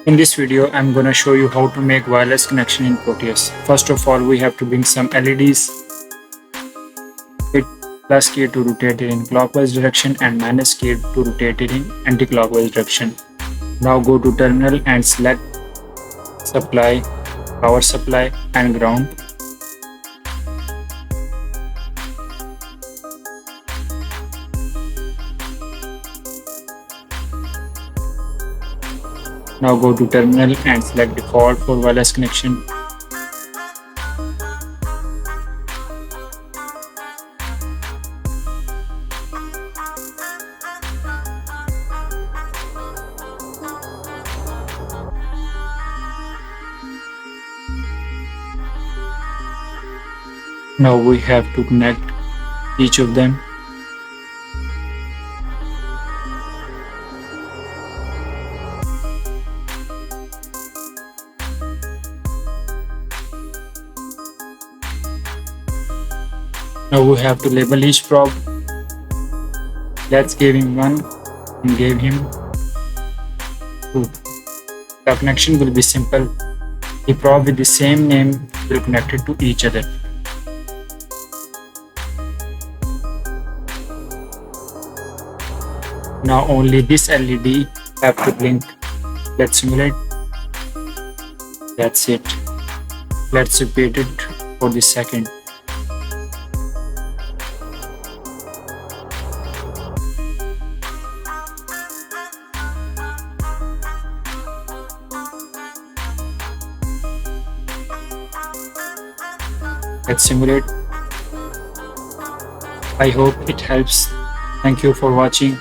In this video, I'm gonna show you how to make wireless connection in Proteus. First of all, we have to bring some LEDs, hit plus key to rotate it in clockwise direction and minus key to rotate it in anti-clockwise direction. Now go to terminal and select supply, power supply and ground. Now go to terminal and select default for wireless connection. Now we have to connect each of them. Now we have to label each probe. Let's give him 1 and give him 2. The connection will be simple. The probe with the same name will connect it to each other. Now only this LED have to blink. Let's simulate. That's it. Let's repeat it for the second. Let's simulate. I hope it helps. Thank you for watching.